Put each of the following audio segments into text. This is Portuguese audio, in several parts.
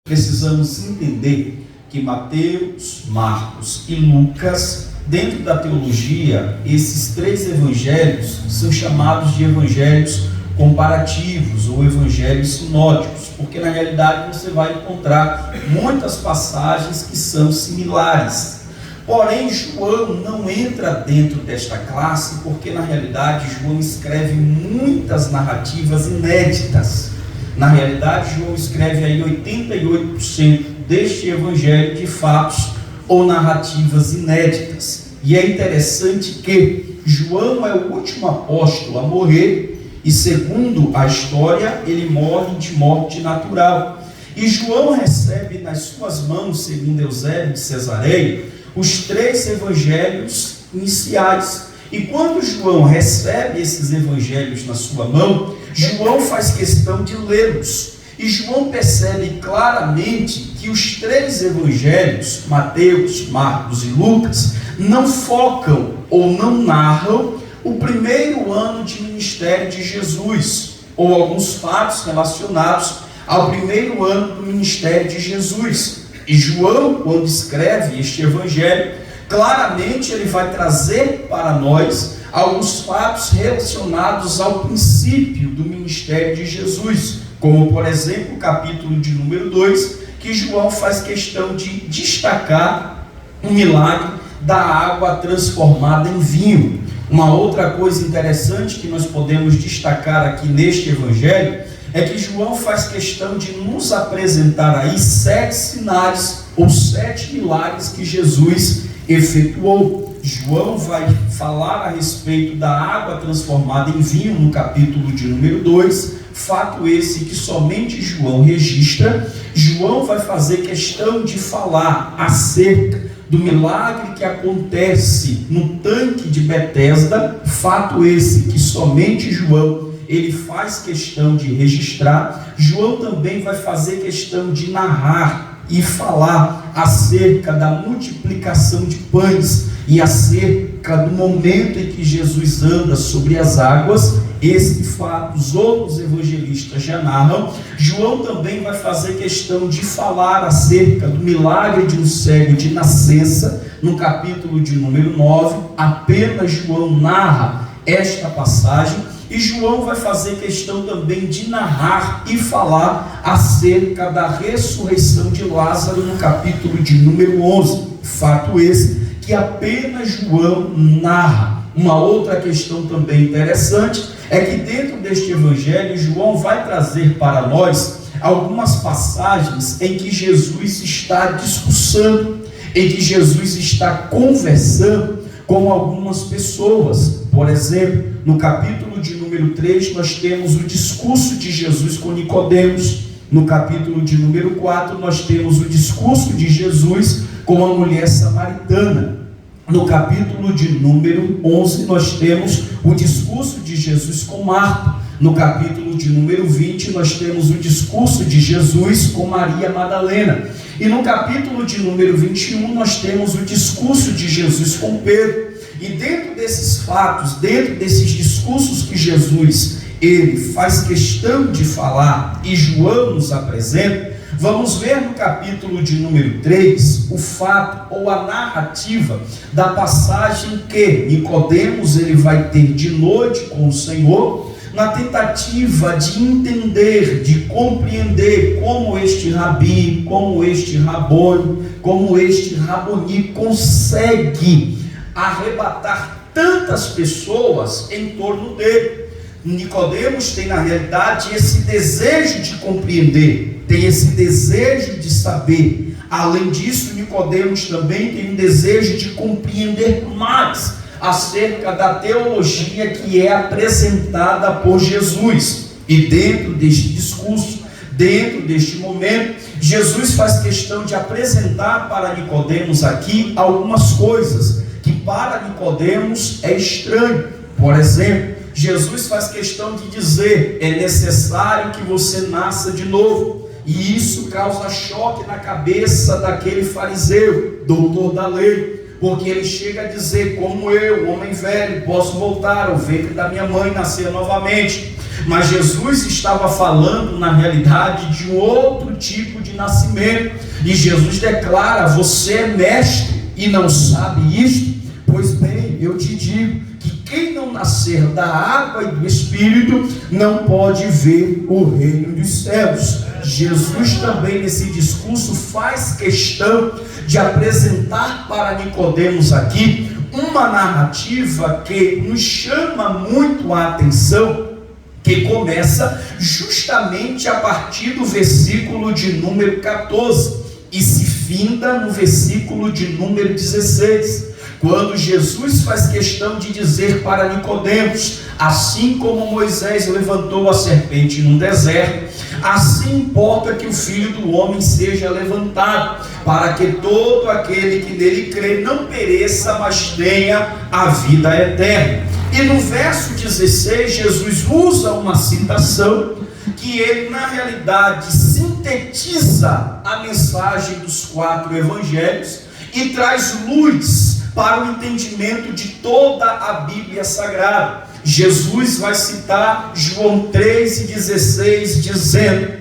Precisamos entender que Mateus, Marcos e Lucas, dentro da teologia, esses três evangelhos são chamados de evangelhos comparativos ou evangelhos sinóticos, porque na realidade você vai encontrar muitas passagens que são similares. Porém, João não entra dentro desta classe, porque na realidade João escreve muitas narrativas inéditas. Na realidade, João escreve aí 88% deste evangelho de fatos ou narrativas inéditas. E é interessante que João é o último apóstolo a morrer, e segundo a história, ele morre de morte natural. E João recebe nas suas mãos, segundo Eusébio de Cesareia, os três evangelhos iniciais. E quando João recebe esses evangelhos na sua mão, João faz questão de lê-los. E João percebe claramente que os três evangelhos, Mateus, Marcos e Lucas, não focam ou não narram o primeiro ano de ministério de Jesus, ou alguns fatos relacionados ao primeiro ano do ministério de Jesus. E João, quando escreve este evangelho, claramente ele vai trazer para nós alguns fatos relacionados ao princípio do ministério de Jesus, como por exemplo o capítulo de número 2, que João faz questão de destacar o milagre da água transformada em vinho. Uma outra coisa interessante que nós podemos destacar aqui neste evangelho é que João faz questão de nos apresentar aí 7 sinais ou 7 milagres que Jesus efetuou. João vai falar a respeito da água transformada em vinho no capítulo de número 2, fato esse que somente João registra. João vai fazer questão de falar acerca do milagre que acontece no tanque de Betesda, fato esse que somente João ele faz questão de registrar. João também vai fazer questão de narrar e falar acerca da multiplicação de pães e acerca do momento em que Jesus anda sobre as águas. Esse fato os outros evangelistas já narram. João também vai fazer questão de falar acerca do milagre de um cego de nascença, no capítulo de número 9. Apenas João narra esta passagem. E João vai fazer questão também de narrar e falar acerca da ressurreição de Lázaro no capítulo de número 11. Fato esse que apenas João narra. Uma outra questão também interessante é que dentro deste evangelho, João vai trazer para nós algumas passagens em que Jesus está discursando, em que Jesus está conversando com algumas pessoas. Por exemplo, no capítulo de número 3, nós temos o discurso de Jesus com Nicodemos. No capítulo de número 4, nós temos o discurso de Jesus com a mulher samaritana. No capítulo de número 11, nós temos o discurso de Jesus com Marta. No capítulo de número 20, nós temos o discurso de Jesus com Maria Madalena. E no capítulo de número 21, nós temos o discurso de Jesus com Pedro. E dentro desses fatos, dentro desses discursos que Jesus ele faz questão de falar e João nos apresenta, vamos ver no capítulo de número 3 o fato ou a narrativa da passagem que Nicodemos ele vai ter de noite com o Senhor, na tentativa de entender, de compreender como este rabi, como este rabone, como este raboni consegue arrebatar tantas pessoas em torno dele. Nicodemos tem na realidade esse desejo de compreender, tem esse desejo de saber. Além disso, Nicodemos também tem um desejo de compreender mais acerca da teologia que é apresentada por Jesus. E dentro deste discurso, dentro deste momento, Jesus faz questão de apresentar para Nicodemos aqui algumas coisas que para Nicodemos é estranho. Por exemplo, Jesus faz questão de dizer: é necessário que você nasça de novo. E isso causa choque na cabeça daquele fariseu, doutor da lei, porque ele chega a dizer: como eu, homem velho, posso voltar ao ventre da minha mãe e nascer novamente? Mas Jesus estava falando na realidade de um outro tipo de de nascimento. E Jesus declara: você é mestre e não sabe isto? Pois bem, eu te digo que quem não nascer da água e do Espírito não pode ver o reino dos céus. Jesus também nesse discurso faz questão de apresentar para Nicodemos aqui uma narrativa que nos chama muito a atenção, que começa justamente a partir do versículo de número 14 e se finda no versículo de número 16. Quando Jesus faz questão de dizer para Nicodemos: assim como Moisés levantou a serpente no deserto, assim importa que o Filho do Homem seja levantado, para que todo aquele que nele crê não pereça, mas tenha a vida eterna. E no verso 16, Jesus usa uma citação que ele, na realidade, sintetiza a mensagem dos 4 evangelhos e traz luz para o entendimento de toda a Bíblia Sagrada. Jesus vai citar João 3,16, dizendo: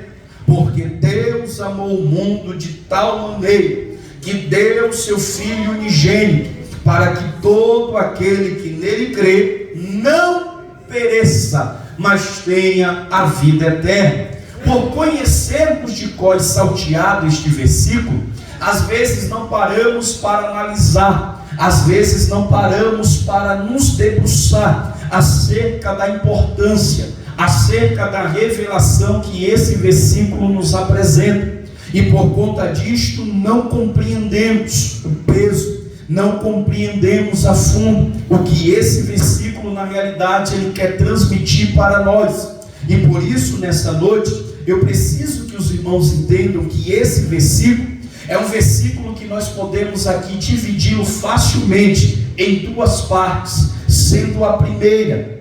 porque Deus amou o mundo de tal maneira que deu seu Filho unigênito, para que todo aquele que nele crê não pereça, mas tenha a vida eterna. Por conhecermos de cor salteado este versículo, às vezes não paramos para analisar, às vezes não paramos para nos debruçar acerca da importância, acerca da revelação que esse versículo nos apresenta. E por conta disto não compreendemos o peso, não compreendemos a fundo o que esse versículo na realidade ele quer transmitir para nós. E por isso nessa noite eu preciso que os irmãos entendam que esse versículo é um versículo que nós podemos aqui dividi-lo facilmente em 2 partes, sendo a primeira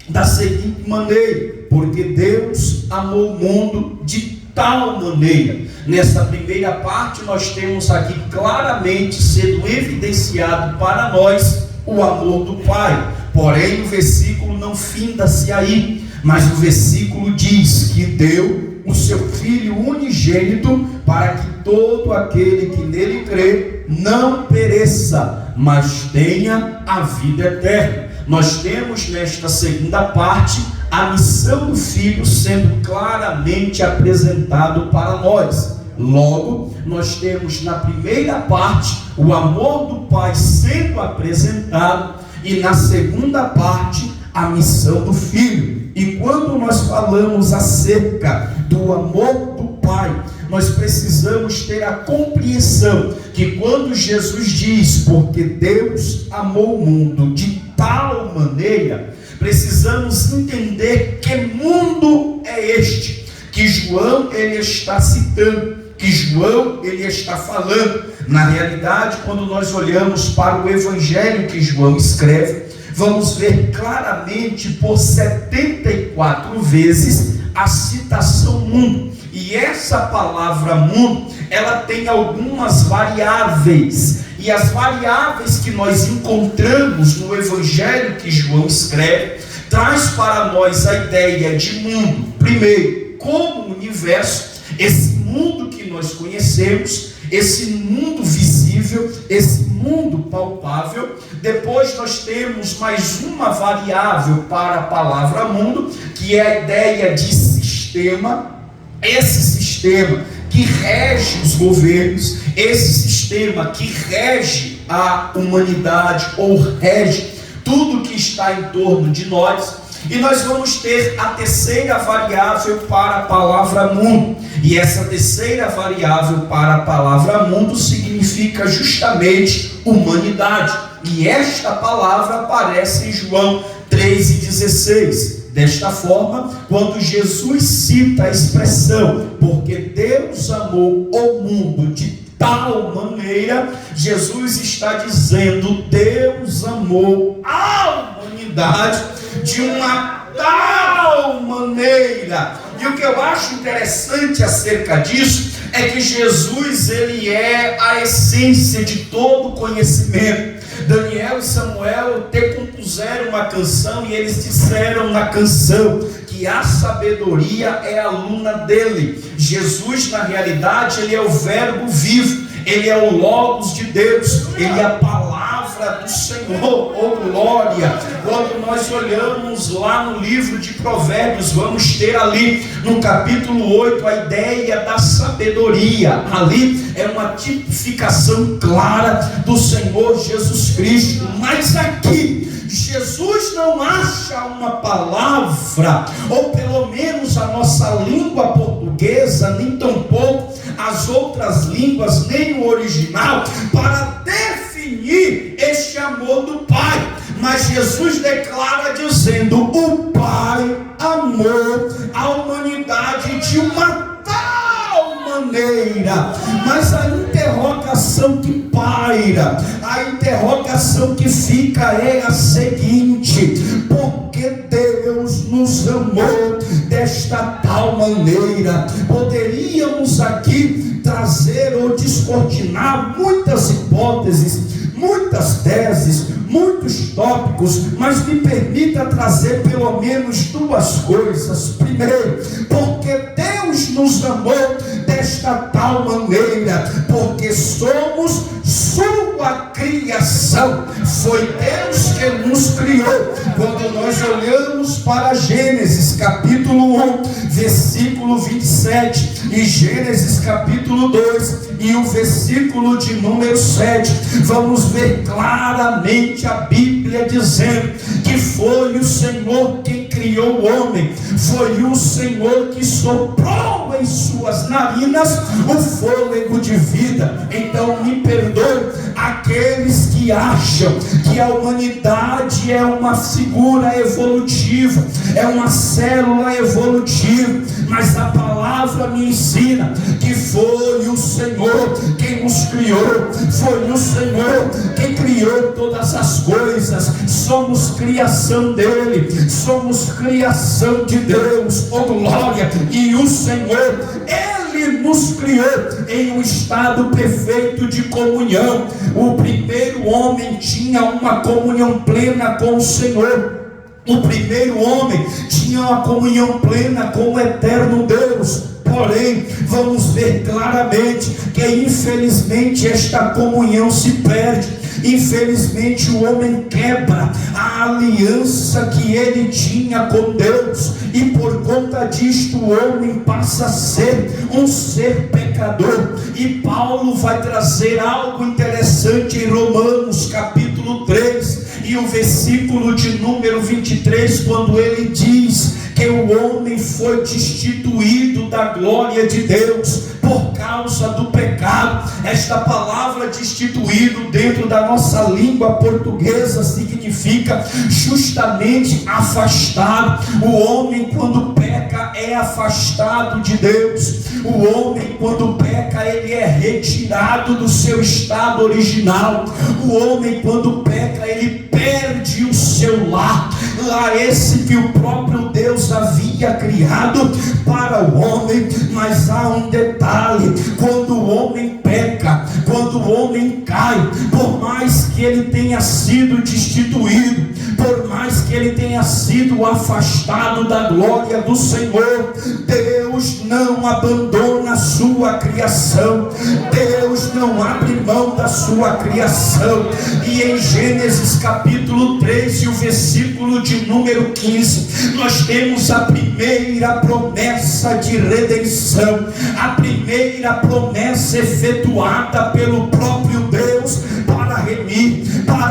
da seguinte maneira: porque Deus amou o mundo de tal maneira. Nessa primeira parte nós temos aqui claramente sendo evidenciado para nós o amor do Pai. Porém o versículo não finda-se aí, mas o versículo diz que deu o seu Filho unigênito para que todo aquele que nele crê não pereça, mas tenha a vida eterna. Nós temos nesta segunda parte a missão do Filho sendo claramente apresentado para nós. Logo, nós temos na primeira parte o amor do Pai sendo apresentado e na segunda parte a missão do Filho. E quando nós falamos acerca do amor do Pai, nós precisamos ter a compreensão que quando Jesus diz: porque Deus amou o mundo de tal maneira, precisamos entender que mundo é este que João ele está citando, que João ele está falando. Na realidade, quando nós olhamos para o evangelho que João escreve, vamos ver claramente por 74 vezes a citação mundo. E essa palavra mundo, ela tem algumas variáveis. E as variáveis que nós encontramos no evangelho que João escreve, traz para nós a ideia de mundo. Primeiro, como universo, esse mundo que nós conhecemos, esse mundo visível, esse mundo palpável. Depois nós temos mais uma variável para a palavra mundo, que é a ideia de sistema. Esse sistema que rege os governos, esse sistema que rege a humanidade ou rege tudo que está em torno de nós. E nós vamos ter a terceira variável para a palavra mundo. E essa terceira variável para a palavra mundo significa justamente humanidade. E esta palavra aparece em João 3,16. Desta forma, quando Jesus cita a expressão porque Deus amou o mundo de tal maneira, Jesus está dizendo: Deus amou a humanidade de uma tal maneira. E o que eu acho interessante acerca disso é que Jesus ele é a essência de todo conhecimento. Daniel e Samuel te compuseram uma canção e eles disseram na canção que que a sabedoria é aluna dele. Jesus, na realidade, ele é o verbo vivo, ele é o Logos de Deus, ele é a palavra do Senhor. Oh glória! Quando nós olhamos lá no livro de Provérbios, vamos ter ali no capítulo 8 a ideia da sabedoria. Ali é uma tipificação clara do Senhor Jesus Cristo. Mas aqui Jesus não acha uma palavra, ou pelo menos a nossa língua portuguesa, nem tampouco as outras línguas, nem o original, para definir este amor do Pai. Mas Jesus declara dizendo: o Pai amou a humanidade de uma tal maneira. Mas a interrogação que paira, a interrogação que fica é a seguinte: por que Deus nos amou desta tal maneira? Poderíamos aqui trazer ou descortinar muitas hipóteses, muitas teses, muitos tópicos, mas me permita trazer pelo menos duas coisas. Primeiro, porque Deus nos amou desta tal maneira, porque somos sua criação. Foi Deus que nos criou. Quando nós olhamos para Gênesis capítulo 1, versículo 27, e Gênesis capítulo 2 e o versículo de número 7, vamos ver claramente a Bíblia dizendo que foi o Senhor quem criou o homem, foi o Senhor que soprou em suas narinas o fôlego de vida. Então me perdoe aqueles que acham que a humanidade é uma figura evolutiva, é uma célula evolutiva, mas a palavra me ensina que foi o Senhor quem nos criou, foi o Senhor quem criou todas as coisas. Somos criação dele, somos criação de Deus. Oh glória! E o Senhor, ele nos criou em um estado perfeito de comunhão. O primeiro homem tinha uma comunhão plena com o Senhor. O primeiro homem tinha uma comunhão plena com o eterno Deus. Porém, vamos ver claramente que infelizmente esta comunhão se perde. Infelizmente o homem quebra a aliança que ele tinha com Deus, e por conta disto o homem passa a ser um ser pecador. E Paulo vai trazer algo interessante em Romanos capítulo 3 e o versículo de número 23, quando ele diz que o homem foi destituído da glória de Deus por causa do pecado. Esta palavra destituído dentro da nossa língua portuguesa significa justamente afastado. O homem quando peca é afastado de Deus. O homem quando peca ele é retirado do seu estado original. O homem quando peca ele perde o seu lar, lá esse que o próprio Deus havia criado para o homem. Mas há um detalhe: quando o homem peca, quando o homem cai, por mais que ele tenha sido destituído, por mais que ele tenha sido afastado da glória do Senhor, Deus não abandona a sua criação, Deus não abre mão da sua criação. E em Gênesis capítulo 3 e o versículo de número 15, nós temos a primeira promessa de redenção, a primeira promessa efetuada pelo próprio Deus para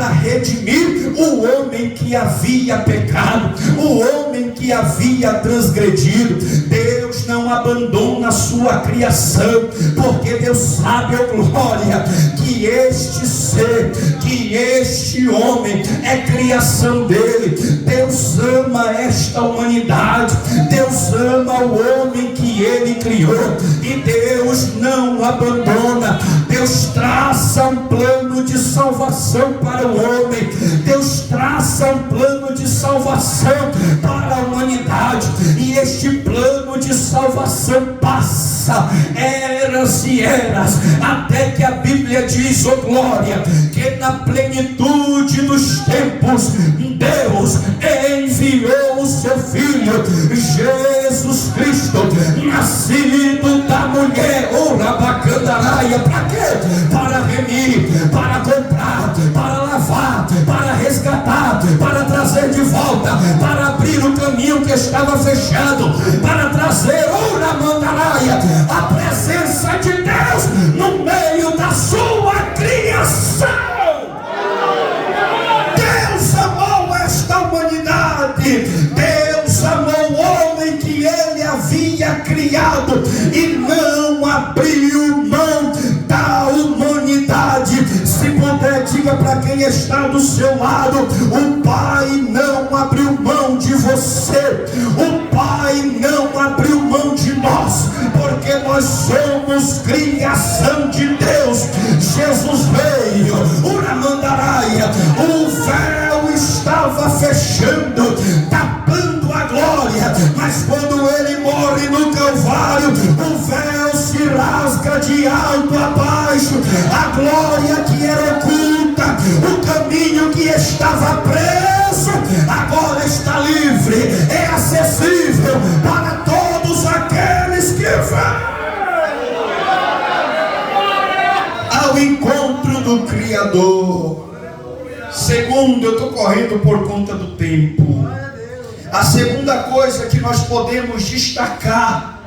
redimir o homem que havia pecado, o homem que havia transgredido. Deus não abandona a sua criação, porque Deus sabe, oh glória, que este ser, que este homem é criação dele. Deus ama esta humanidade, Deus ama o homem que ele criou, e Deus não abandona. Deus traça um plano de salvação para o homem, Deus traça um plano de salvação para a humanidade, e este plano de salvação passa eras e eras, até que a Bíblia diz, oh glória, que na plenitude dos tempos Deus enviou o seu Filho, Jesus Cristo, nascido da mulher, Urabacandaraia, para quê? Para remir, para comprar, para lavar, para resgatar, para trazer de volta, para abrir o caminho que estava fechado, para trazer Uramandaraia, a presença de Deus no meio da sua criação. Deus amou esta humanidade, Deus amou o homem que ele havia criado e não abriu mão da humanidade. Se puder, diga para quem está do seu lado: o Pai não abriu mão de você, o Pai não abriu mão de nós, porque nós somos criação de Deus. Jesus veio, Uramandaraia, o véu estava fechando, tapando a glória, mas quando ele morre no Calvário, o véu se rasga de alto a baixo, a glória que era oculta, o caminho que estava preso, agora está livre, é acessível para todos aqueles que vão ao encontro do Criador. Segundo, eu estou correndo por conta do tempo. A segunda coisa que nós podemos destacar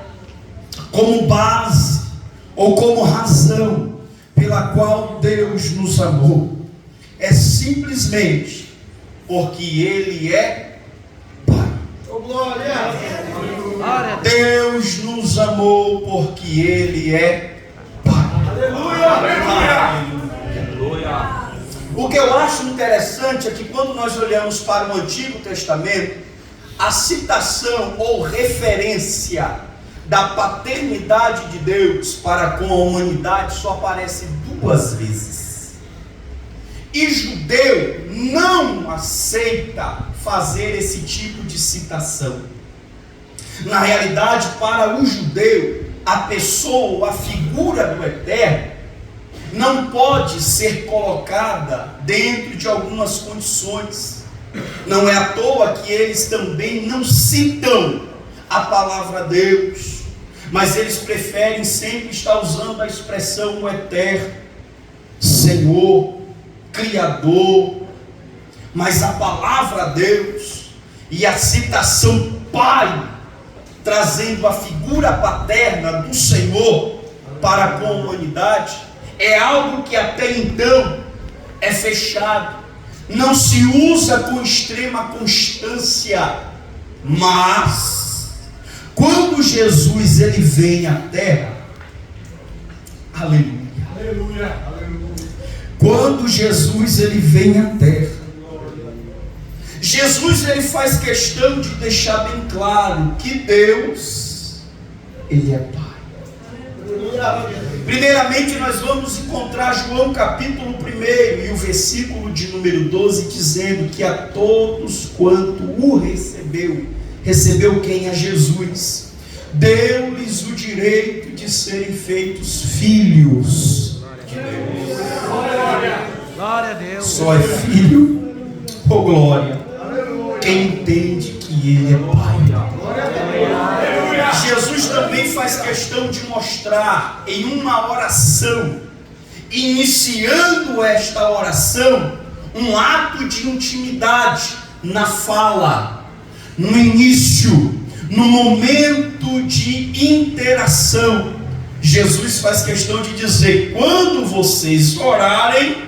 como base ou como razão pela qual Deus nos amou é simplesmente porque Ele é Pai. Deus nos amou porque Ele é Pai. Aleluia. O que eu acho interessante é que quando nós olhamos para o Antigo Testamento, a citação ou referência da paternidade de Deus para com a humanidade só aparece 2 vezes. E judeu não aceita fazer esse tipo de citação. Na realidade, para o judeu, a pessoa, a figura do Eterno, não pode ser colocada dentro de algumas condições. Não é à toa que eles também não citam a palavra Deus, mas eles preferem sempre estar usando a expressão o Eterno, Senhor, Criador. Mas a palavra Deus e a citação Pai, trazendo a figura paterna do Senhor para com a humanidade, é algo que até então é fechado, não se usa com extrema constância. Mas quando Jesus ele vem à terra, aleluia, aleluia, aleluia. Quando Jesus ele vem à terra, Jesus ele faz questão de deixar bem claro que Deus ele é Pai. Primeiramente nós vamos encontrar João capítulo 1 e o versículo de número 12 dizendo que a todos quanto o recebeu quem? A Jesus, deu-lhes o direito de serem feitos filhos de Deus. Glória a Deus. Só é filho ou glória quem entende que Ele é Pai. Jesus também faz questão de mostrar em uma oração, iniciando esta oração, um ato de intimidade na fala, no início, no momento de interação. Jesus faz questão de dizer: quando vocês orarem,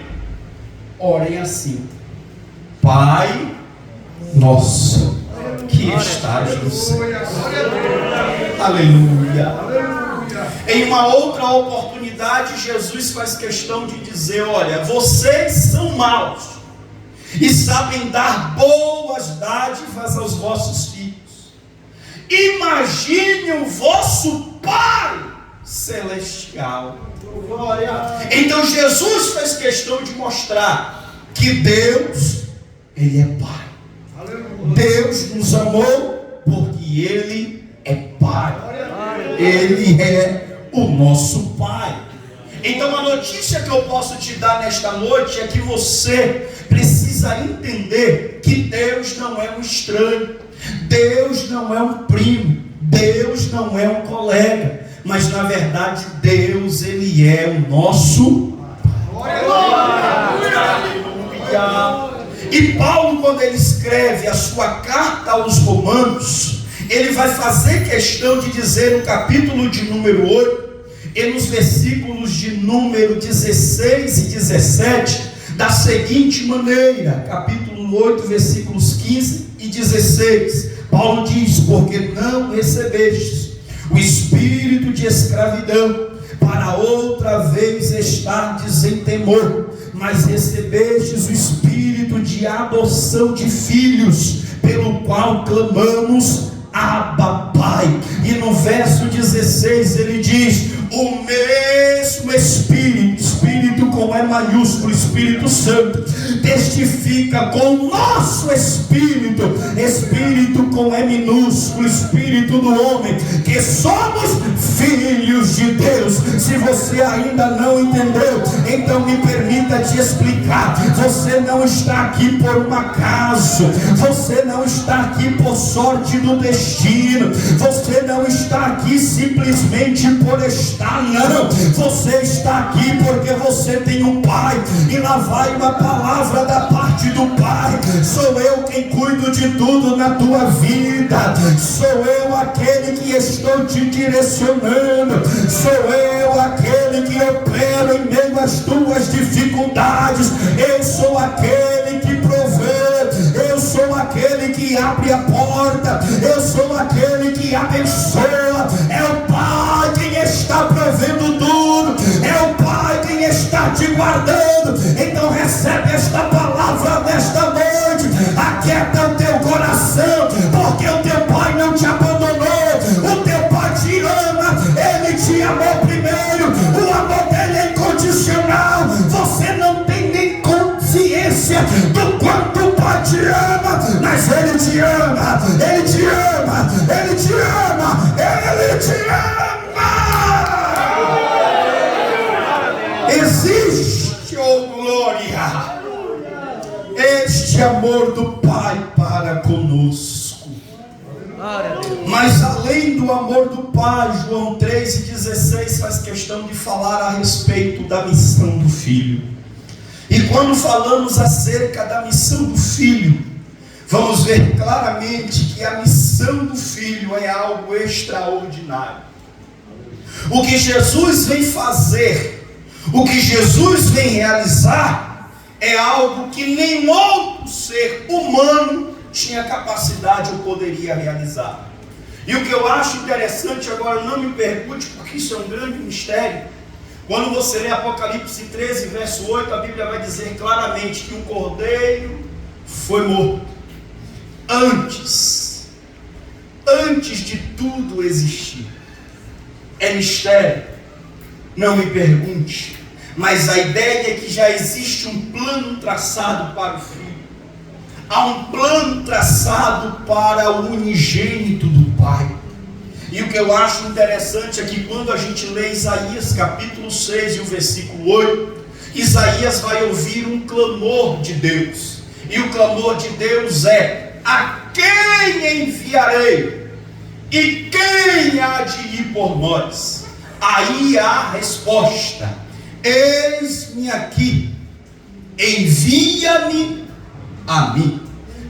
orem assim: Pai nosso que estás no céu. Aleluia. Em uma outra oportunidade, Jesus faz questão de dizer: olha, vocês são maus e sabem dar boas dádivas aos vossos filhos. Imagine o vosso Pai celestial. Então Jesus faz questão de mostrar que Deus, Ele é Pai. Deus nos amou porque Ele é Pai. Ele é o nosso Pai. Então a notícia que eu posso te dar nesta noite é que você precisa entender que Deus não é um estranho. Deus não é um primo, Deus não é um colega, mas na verdade Deus, Ele é o nosso Aleluia. E Paulo, quando ele escreve a sua carta aos Romanos, ele vai fazer questão de dizer no capítulo de número 8 e nos versículos de número 16 e 17, da seguinte maneira, capítulo 8, versículos 15 e 16, Paulo diz: porque não recebestes o espírito de escravidão, para outra vez estardes em temor, mas recebestes o espírito de adoção de filhos, pelo qual clamamos: Abba, Pai. E no verso 16 ele diz: o mesmo Espírito com E maiúsculo, Espírito Santo, testifica com o nosso Espírito com E minúsculo, Espírito do homem, que somos filhos de Deus. Se você ainda não entendeu, então me permita te explicar. Você não está aqui por um acaso, você não está aqui por sorte do destino, você não está aqui simplesmente por estar, não. Você está aqui porque você tem um Pai, e lá vai uma palavra da parte do Pai: sou eu quem cuido de tudo na tua vida, sou eu aquele que estou te direcionando, sou eu aquele que opero em meio às tuas dificuldades, eu sou aquele que provê, eu sou aquele que abre a porta, eu sou aquele que abençoa. É o Pai quem está provendo tudo, é o Pai quem está te guardando. Então recebe esta palavra nesta noite, aquieta o teu coração, porque o teu Pai não te abandonou, o teu Pai te ama, Ele te amou primeiro, o amor dele é incondicional. Você não tem nem consciência do quanto o Pai te ama, mas Ele te ama, Ele te ama, Ele te ama, Ele te ama. Existe, oh glória, este amor do Pai para conosco. Mas além do amor do Pai, João 3,16 faz questão de falar a respeito da missão do Filho. E quando falamos acerca da missão do Filho, vamos ver claramente que a missão do Filho é algo extraordinário. O que Jesus vem fazer, o que Jesus vem realizar, é algo que nenhum outro ser humano tinha capacidade ou poderia realizar. E o que eu acho interessante, agora não me pergunte, porque isso é um grande mistério. Quando você lê Apocalipse 13, verso 8, a Bíblia vai dizer claramente que o Cordeiro foi morto antes de tudo existir. É mistério, não me pergunte, mas a ideia é que já existe um plano traçado para o Filho. Há um plano traçado para o unigênito do Pai. E o que eu acho interessante é que quando a gente lê Isaías capítulo 6 e o versículo 8, Isaías vai ouvir um clamor de Deus. E o clamor de Deus é: a quem enviarei? E quem há de ir por nós? Aí a resposta: eis-me aqui, envia-me a mim.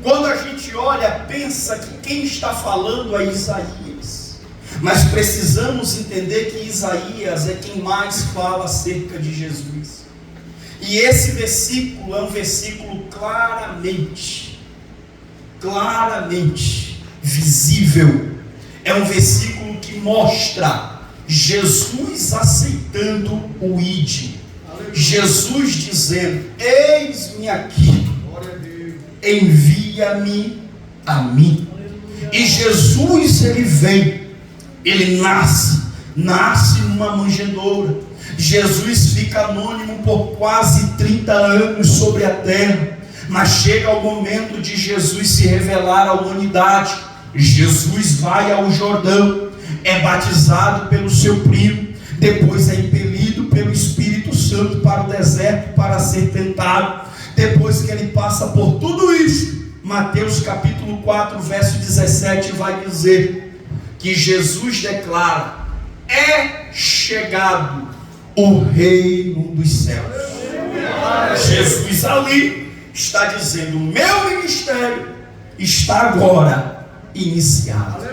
Quando a gente olha, pensa que quem está falando é Isaías, mas precisamos entender que Isaías é quem mais fala acerca de Jesus. E esse versículo é um versículo claramente visível. É um versículo que mostra Jesus aceitando o ide, Jesus dizendo: eis-me aqui, envia-me a mim. E Jesus, ele vem, ele nasce numa manjedoura. Jesus fica anônimo por quase 30 anos sobre a terra, mas chega o momento de Jesus se revelar à humanidade. Jesus vai ao Jordão, é batizado pelo seu primo, depois é impelido pelo Espírito Santo para o deserto para ser tentado. Depois que ele passa por tudo isso, Mateus capítulo 4, verso 17 vai dizer que Jesus declara: é chegado o reino dos céus. Jesus ali está dizendo: o meu ministério está agora iniciado.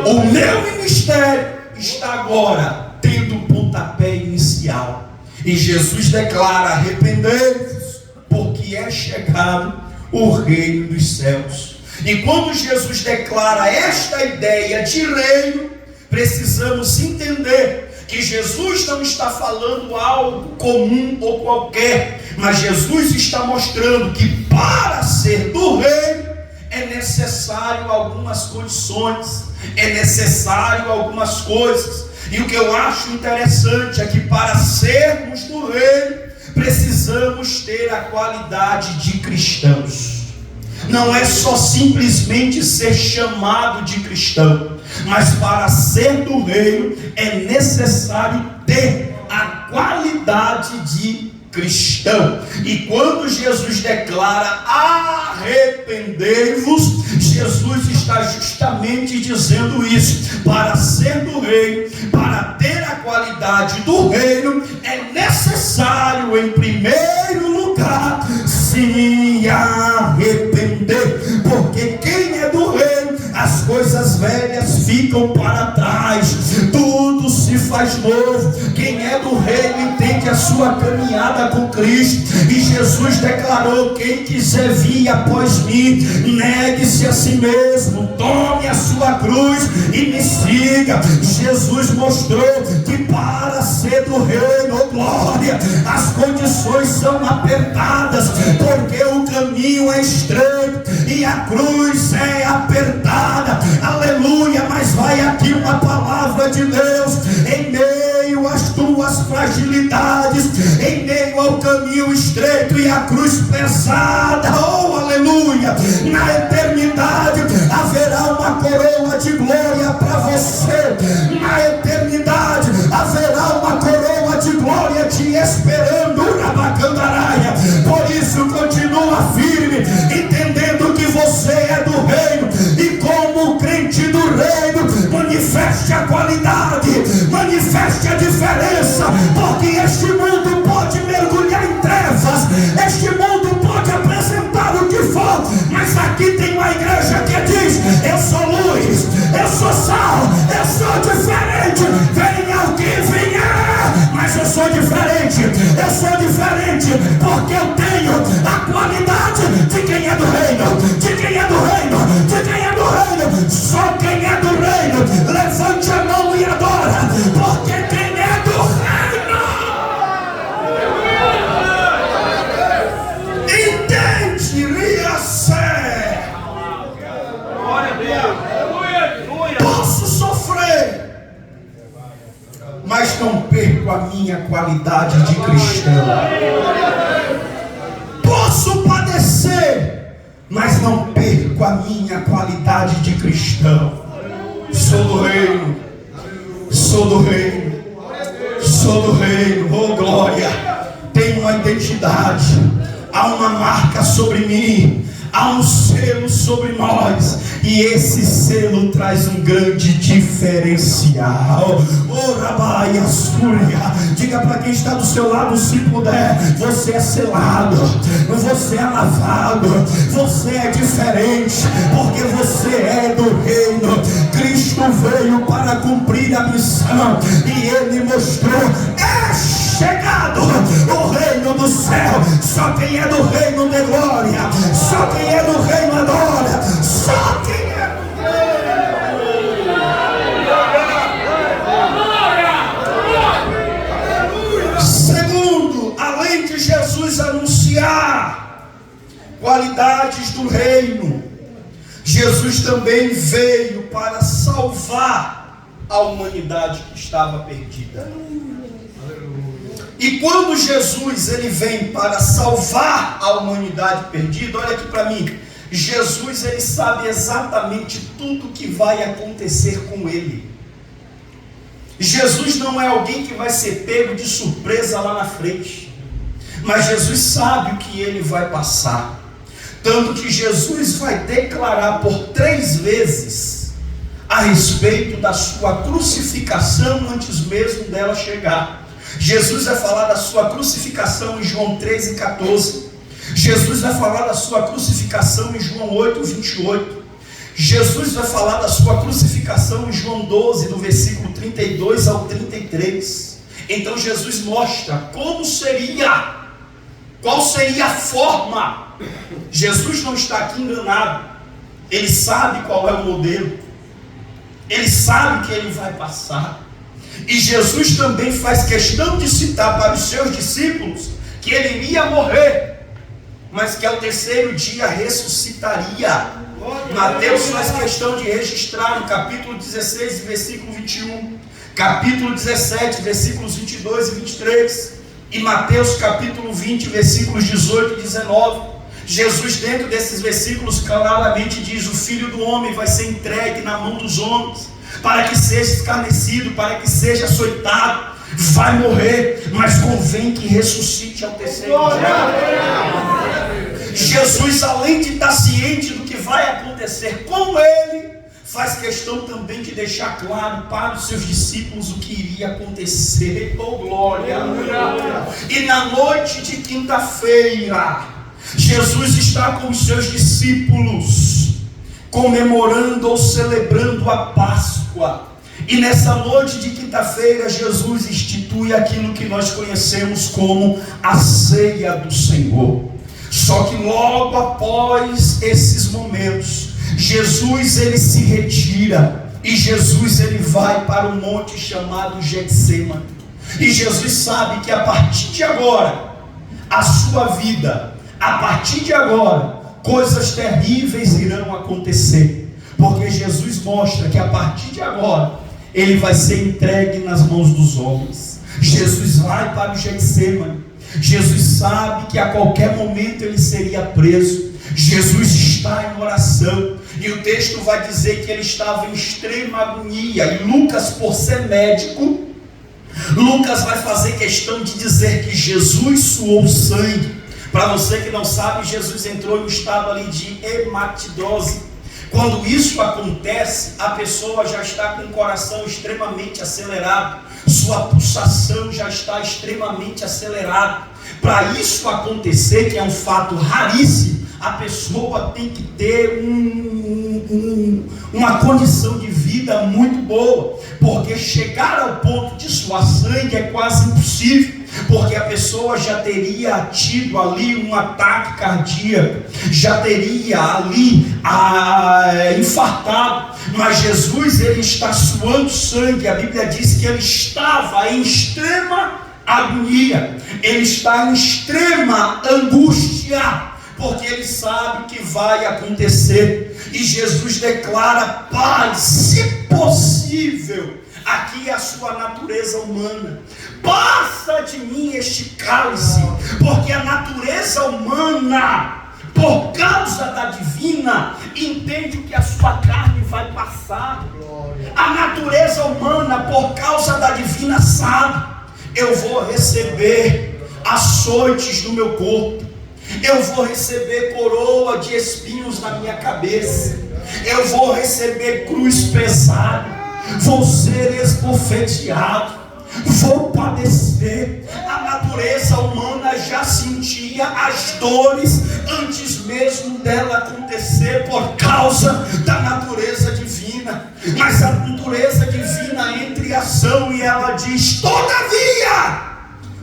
O meu ministério está agora tendo o pontapé inicial. E Jesus declara: arrependei-vos, porque é chegado o reino dos céus. E quando Jesus declara esta ideia de reino, precisamos entender que Jesus não está falando algo comum ou qualquer, mas Jesus está mostrando que para ser do reino é necessário algumas condições, é necessário algumas coisas. E o que eu acho interessante é que para sermos do reino, precisamos ter a qualidade de cristãos. Não é só simplesmente ser chamado de cristão, mas para ser do reino é necessário ter a qualidade de cristão. E quando Jesus declara arrependei-vos, Jesus está justamente dizendo isso. Para ser do reino, para ter a qualidade do reino, é necessário em primeiro lugar se arrepender, porque quem é do reino, as coisas velhas ficam para trás, tudo se faz novo. Quem é do reino entende a sua caminhada com Cristo, e Jesus declarou: quem quiser vir após mim, negue-se a si mesmo, tome a sua cruz e me siga. Jesus mostrou que para ser do reino, oh glória, as condições são apertadas, porque o caminho é estreito e a cruz é apertada. Aleluia. Mas vai aqui uma palavra de Deus: em meio às tuas fragilidades, em meio ao caminho estreito e a cruz pesada, oh aleluia, na eternidade haverá uma coroa de glória para você. Na eternidade haverá uma coroa de glória te esperando, Rabacandaraia. Por isso continua firme, entendendo que você é do reino, e como crente do reino, manifeste a qualidade, manifeste a diferença, porque este mundo pode mergulhar em trevas, este mundo pode apresentar o que for, mas aqui tem uma igreja que diz: eu sou luz, eu sou sal, eu sou diferente, venha o que vier, mas eu sou diferente, porque eu tenho a qualidade de quem é do reino, de quem é do reino, de quem é do reino. Só quem é do reino, levante a mão e adora, porque quem é do reino entende, riacé. Posso sofrer, mas não perco a minha qualidade de cristão. Posso padecer, mas não perco a minha qualidade de cristão. Sou do reino, sou do reino, sou do reino, oh glória. Tenho uma identidade, há uma marca sobre mim, há um selo sobre nós, e esse selo traz um grande diferencial. Oh Rabaia Súria, diga para quem está do seu lado, se puder: você é selado, você é lavado, você é diferente, porque você é do reino. Cristo veio para cumprir a missão, e ele mostrou: é chegado o reino do céu. Só quem é do reino de glória, só quem é do reino adora, só quem é do reino. Segundo, além de Jesus anunciar qualidades do reino, Jesus também veio para salvar a humanidade que estava perdida. E quando Jesus ele vem para salvar a humanidade perdida, olha aqui para mim, Jesus ele sabe exatamente tudo que vai acontecer com ele. Jesus não é alguém que vai ser pego de surpresa lá na frente, mas Jesus sabe o que ele vai passar. Tanto que Jesus vai declarar por 3 vezes a respeito da sua crucificação antes mesmo dela chegar. Jesus vai falar da sua crucificação em João 13:14. Jesus vai falar da sua crucificação em João 8:28. Jesus vai falar da sua crucificação em João 12, do versículo 32 ao 33. Então Jesus mostra como seria, qual seria a forma. Jesus não está aqui enganado. Ele sabe qual é o modelo. Ele sabe que ele vai passar. E Jesus também faz questão de citar para os seus discípulos que ele iria morrer, mas que ao 3º dia ressuscitaria. Mateus faz questão de registrar no capítulo 16, versículo 21, capítulo 17, versículos 22 e 23, e Mateus capítulo 20, versículos 18 e 19. Jesus, dentro desses versículos, claramente diz: o Filho do Homem vai ser entregue na mão dos homens, para que seja escarnecido, para que seja açoitado, vai morrer, mas convém que ressuscite ao 3º dia. Jesus, além de estar ciente do que vai acontecer com ele, faz questão também de deixar claro para os seus discípulos o que iria acontecer. Oh glória! E na noite de quinta-feira, Jesus está com os seus discípulos, comemorando ou celebrando a Páscoa. E nessa noite de quinta-feira, Jesus institui aquilo que nós conhecemos como a ceia do Senhor. Só que logo após esses momentos, Jesus ele se retira, e Jesus ele vai para um monte chamado Getsêmani. E Jesus sabe que a partir de agora, a sua vida, a partir de agora, coisas terríveis irão acontecer, porque Jesus mostra que a partir de agora ele vai ser entregue nas mãos dos homens. Jesus vai para o Getsêmani. Jesus sabe que a qualquer momento ele seria preso. Jesus está em oração, e o texto vai dizer que ele estava em extrema agonia. E Lucas, por ser médico, Lucas vai fazer questão de dizer que Jesus suou sangue. Para você que não sabe, Jesus entrou em um estado ali de hematidose. Quando isso acontece, a pessoa já está com o coração extremamente acelerado, sua pulsação já está extremamente acelerada. Para isso acontecer, que é um fato raríssimo, a pessoa tem que ter uma condição de vida muito boa, porque chegar ao ponto de suar sangue é quase impossível, porque a pessoa já teria tido ali um ataque cardíaco, já teria ali infartado. Mas Jesus, ele está suando sangue. A Bíblia diz que ele estava em extrema agonia, ele está em extrema angústia, porque ele sabe que vai acontecer. E Jesus declara: Pai, se possível, aqui é a sua natureza humana, passa de mim este cálice, porque a natureza humana, por causa da divina, entende que a sua carne vai passar. A natureza humana, por causa da divina, sabe: eu vou receber açoites no meu corpo, eu vou receber coroa de espinhos na minha cabeça, eu vou receber cruz pesada, vou ser esbofeteado, vou padecer. A natureza humana já sentia as dores antes mesmo dela acontecer, por causa da natureza divina. Mas a natureza divina entra em ação e ela diz: todavia,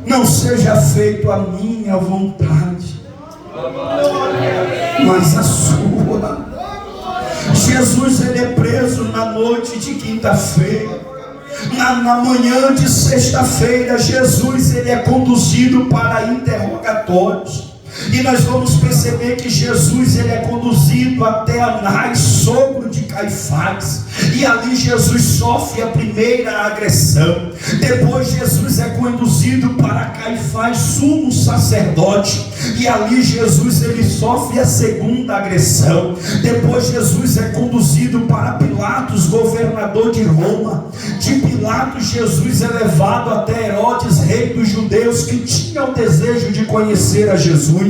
não seja feito a minha vontade, mas a sua. Jesus, ele é preso na noite de quinta-feira. Na manhã de sexta-feira, Jesus, ele é conduzido para interrogatórios. E nós vamos perceber que Jesus, ele é conduzido até Anás, sogro de Caifás. E ali Jesus sofre a primeira agressão. Depois Jesus é conduzido para Caifás, sumo sacerdote. E ali Jesus, ele sofre a segunda agressão. Depois Jesus é conduzido para Pilatos, governador de Roma. De Pilatos, Jesus é levado até Herodes, rei dos judeus, que tinha o desejo de conhecer a Jesus.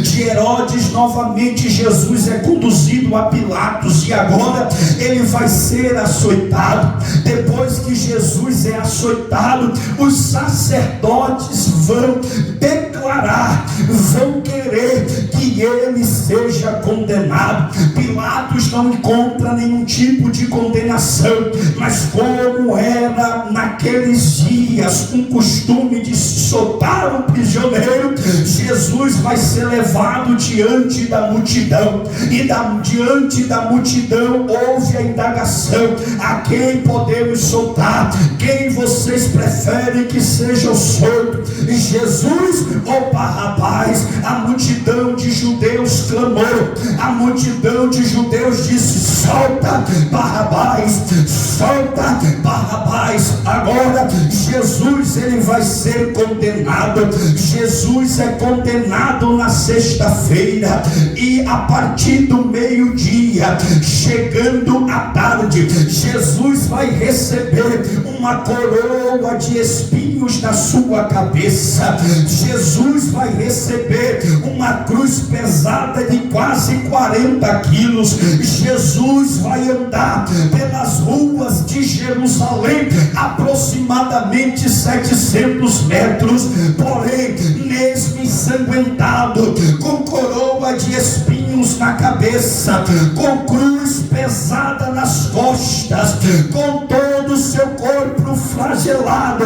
De Herodes novamente Jesus é conduzido a Pilatos, e agora ele vai ser açoitado. Depois que Jesus é açoitado, os sacerdotes vão declarar, vão querer que ele seja condenado. Pilatos não encontra nenhum tipo de condenação, mas como era naqueles dias um costume de soltar um prisioneiro, Jesus vai ser levado diante da multidão, e diante da multidão houve a indagação: a quem podemos soltar? Quem vocês preferem que seja solto? Jesus ou Barrabás? A multidão de judeus clamou, a multidão de judeus disse: solta Barrabás, solta Barrabás. Agora Jesus, ele vai ser condenado. Jesus é condenado na sexta-feira, e a partir do meio-dia, chegando à tarde, Jesus vai receber uma coroa de espinhos na sua cabeça. Jesus vai receber uma cruz pesada de quase 40 quilos. Jesus vai andar pelas ruas de Jerusalém aproximadamente 700 metros, porém mesmo ensanguentado, com coroa de espinhos na cabeça, com cruz pesada nas costas, com todo o seu corpo flagelado,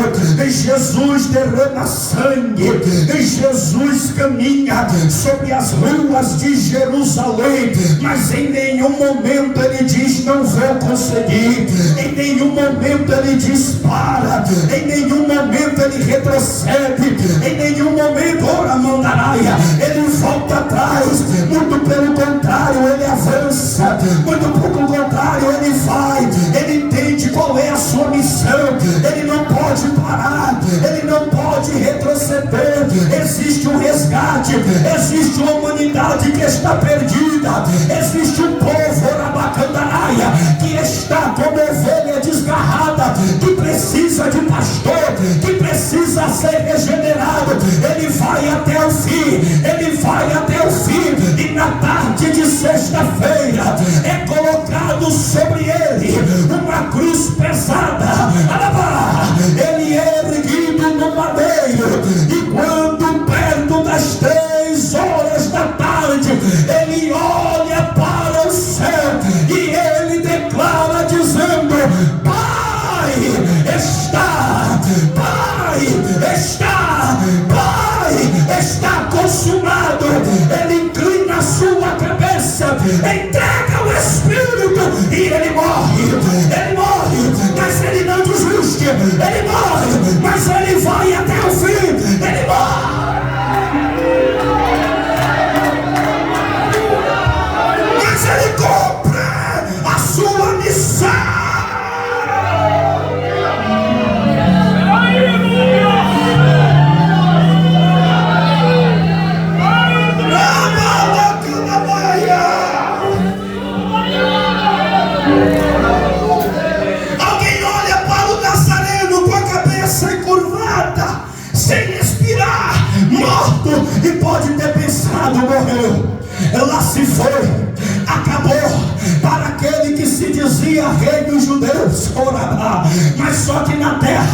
Jesus derrama sangue, Jesus caminha sobre as ruas de Jerusalém, mas em nenhum momento ele diz: não vou conseguir. Em nenhum momento ele dispara, em nenhum momento ele retrocede, em nenhum momento, ora mandaraia, ele volta atrás. Muito pelo contrário, ele avança. Muito pelo contrário, ele vai. Ele entende qual é a sua missão. Ele não pode parar, ele não pode retroceder. Existe um resgate, existe uma humanidade que está perdida, existe um povo, orabacandaraia, que está como ovelha desgarrada, que precisa de pastor, que precisa ser regenerado. Ele vai até o fim, ele vai até o fim, e na tarde de sexta-feira é colocado sobre ele uma cruz pesada. Ele é erguido no madeiro, e quando perto das 3 horas da tarde, ele olha para o céu e ele declara dizendo: Pai, está, Pai, está, Pai, está consumado. Ele inclina a sua cabeça, entrega o Espírito, e ele morre, mas ele não desiste, ele morre, mas ele vai até o fim, ele morre. Mas ele cumpre a sua missão. Alguém olha para o Nazareno com a cabeça encurvada, sem respirar, morto, e pode ter pensado: morreu, lá se foi, acabou. Para aquele que se dizia rei dos judeus, mas só que na terra,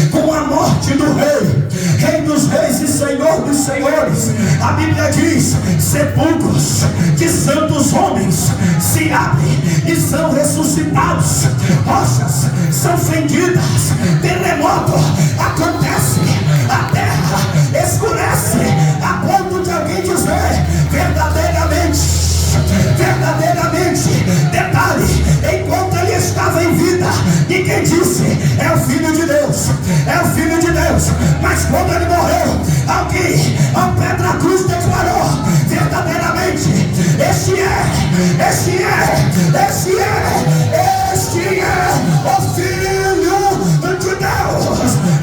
com a morte do rei, rei dos reis e senhor dos senhores, a Bíblia diz: sepulcros de santos homens se abrem e são ressuscitados, rochas são fendidas, terremoto acontece, a terra escurece, a ponto de alguém dizer: verdadeiramente, detalhe, enquanto ele estava em vida, ninguém disse: é o Filho de Deus, é o Filho de Deus. Mas quando ele morreu, alguém ao pé da cruz declarou: verdadeiramente, este é o Filho de Deus.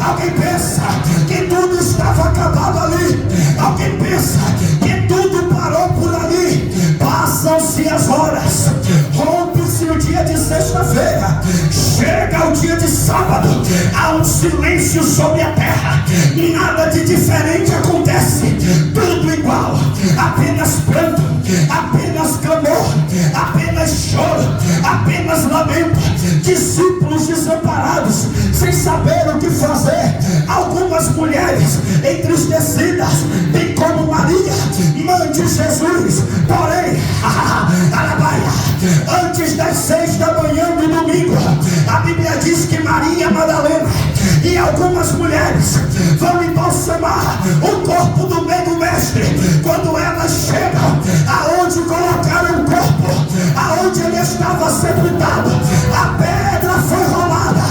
Alguém pensa que tudo estava acabado ali, alguém pensa que tudo parou por ali. Passam-se as horas, rompe-se o dia de sexta-feira, chega o dia de sábado, há um silêncio sobre a terra, nada de diferente acontece, tudo igual, apenas discípulos desamparados, sem saber o que fazer. Algumas mulheres entristecidas, bem como Maria, mãe de Jesus. Porém, antes das 6 da manhã do domingo, a Bíblia diz que Maria Madalena e algumas mulheres vão embalsamar o corpo do meio mestre. Quando elas chegam aonde colocaram o corpo, aonde ele estava sepultado, a pedra foi rolada,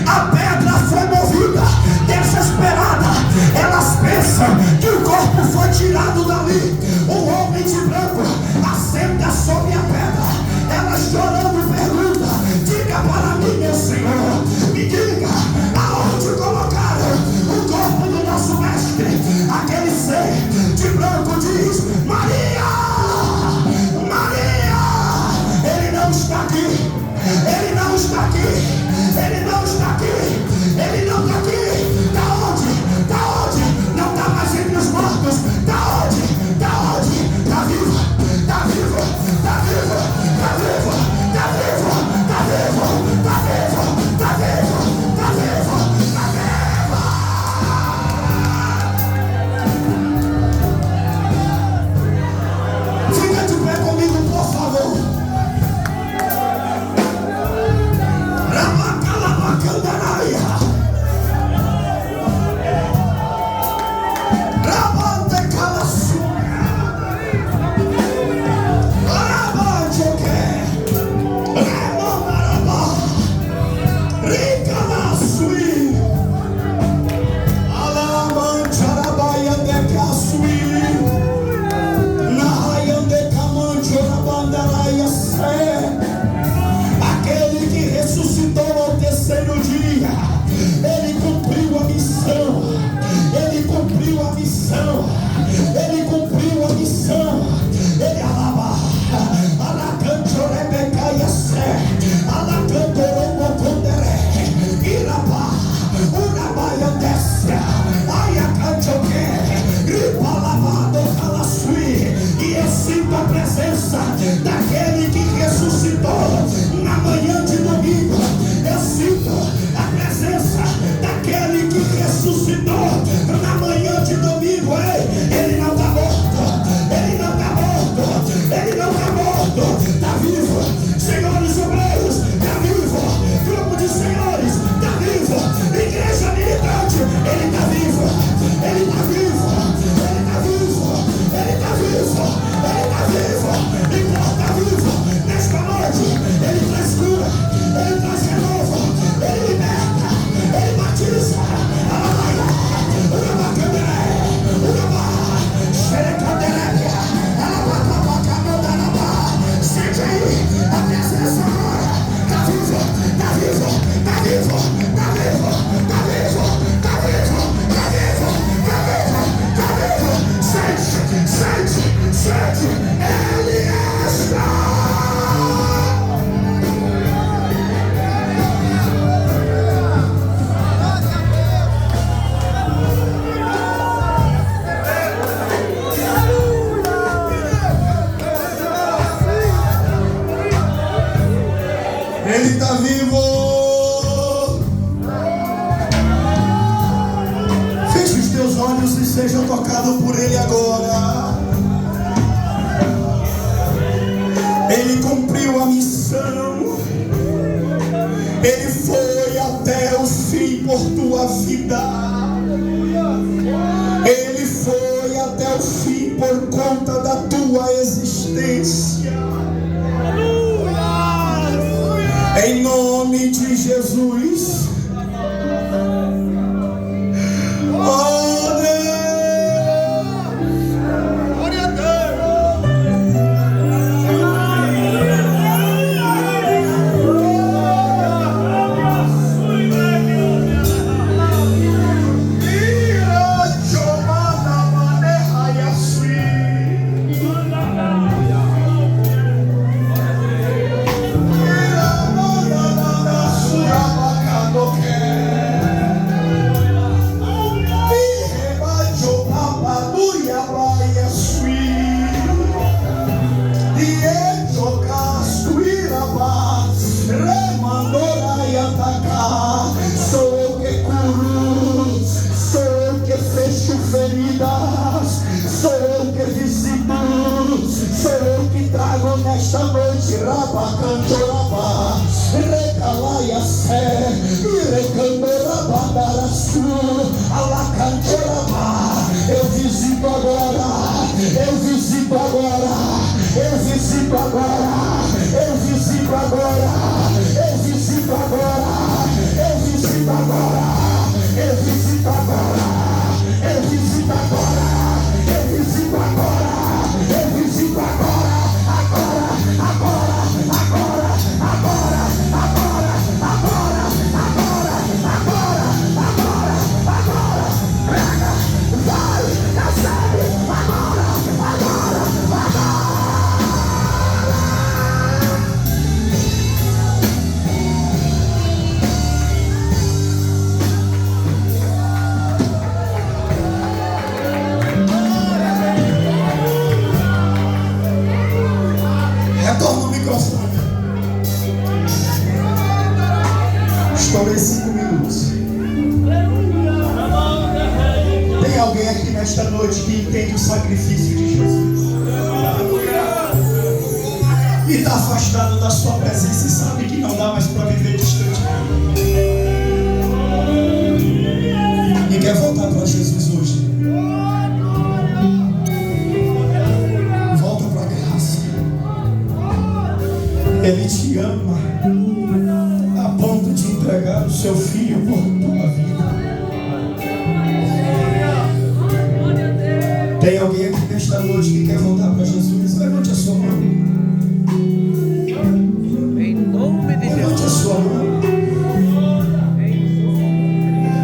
a pedra foi movida. Desesperada, elas pensam que o corpo foi tirado dali. O homem de branco assenta sobre a pedra. Elas chorando perguntam: diga para mim, meu Senhor, me diga aonde colocaram o corpo do nosso mestre. Aquele ser de branco diz: Maria, Maria. Ele não está aqui, ele não está aqui, ele não está aqui, ele não está aqui. Está onde? Está onde? Não está mais entre os mortos. Está onde? Está onde? Está vivo, está vivo, está vivo, está vivo, está vivo, está vivo, está vivo, está vivo, está vivo, está vivo. Fica de pé comigo, por favor. Rabacalabacandaraia. Aquele que ressuscitou ao terceiro dia, ele cumpriu a missão, ele cumpriu a missão, ele cumpriu a missão. Ele alaba, alacanto rebecaia sé, alacanto romocondere, iraba, urabaia desce, ayacantoque, ripalavado calassui. E eu sinto a presença daquele que ressuscitou na manhã de domingo. Eu sinto a presença daquele que ressuscitou na manhã de domingo. Ele não está morto, ele não está morto, ele não está morto, está vivo. Senhores obreiros, está vivo. Grupo de senhores, está vivo. Igreja militante, ele está vivo, ele está vivo, ele está vivo, ele está vivo, ele está vivo. Então está vivo nesta noite. Ele traz cura, ele traz renovo, ele liberta, ele batiza. Sente aí a presença agora. Está vivo, está vivo, está vivo, está vivo, está vivo, está vivo, está vivo, está vivo, está vivo. Sente, sente, sente. Ele está. Ele está vivo. Feche os teus olhos e seja tocado por Ele agora. Ele cumpriu a missão. Ele foi até o fim por tua vida. Ele foi até o fim por conta da tua existência. Em nome de Jesus. Oh Deus. Glória a Deus. Sou eu que visito, sou eu que trago nesta noite. Rabacantorabá, recalaia sé, recandorabadaraçu, alacantorabá. Eu visito agora, eu visito agora, eu visito agora, eu visito agora, eu visito agora, eu visito agora, eu visito agora, eu visito agora, eu visito agora, eu visito agora, agora, agora, agora, agora, agora, agora, agora, agora, agora, agora, pega, vai, recebe, agora, agora, agora. Retorna o microfone. Estourei 5 minutos. Tem alguém aqui nesta noite que entende o sacrifício de Jesus e está afastado da sua presença e sabe que não dá mais para viver distante e quer voltar para Jesus hoje? Volta para a graça. Ele te ama a ponto de entregar o seu filho por tua vida. Tem alguém aqui nesta noite que quer voltar para Jesus? Levante a sua mão. Em nome de Levante a Jesus. sua mão.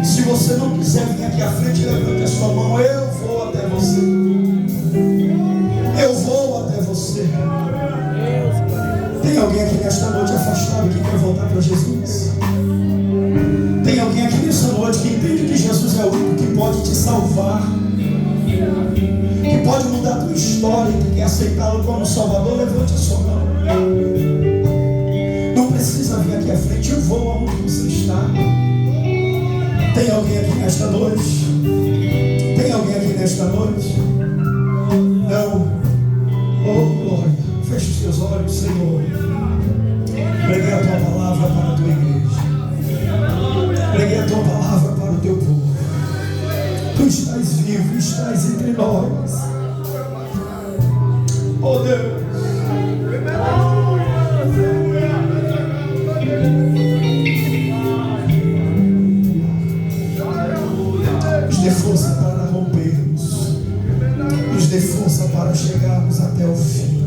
Se você não quiser vir aqui à frente, levante a sua mão. Eu vou até você. Eu vou até você. Tem alguém aqui nesta noite afastado que quer voltar para Jesus? Tem alguém aqui nesta noite que entende que Jesus é o único que pode te salvar, que pode mudar a tua história e que quer aceitá-lo como Salvador? Levante a sua mão. Não precisa vir aqui à frente, eu vou aonde você está. Tem alguém aqui nesta noite? Tem alguém aqui nesta noite? Não. Oh, glória. Feche os teus olhos, Senhor. Preguei a tua palavra para a tua igreja. Preguei a tua palavra para o teu povo. Tu estás vivo, estás entre nós. Oh Deus. Nos dê força para rompermos. Nos dê força para chegarmos até o fim.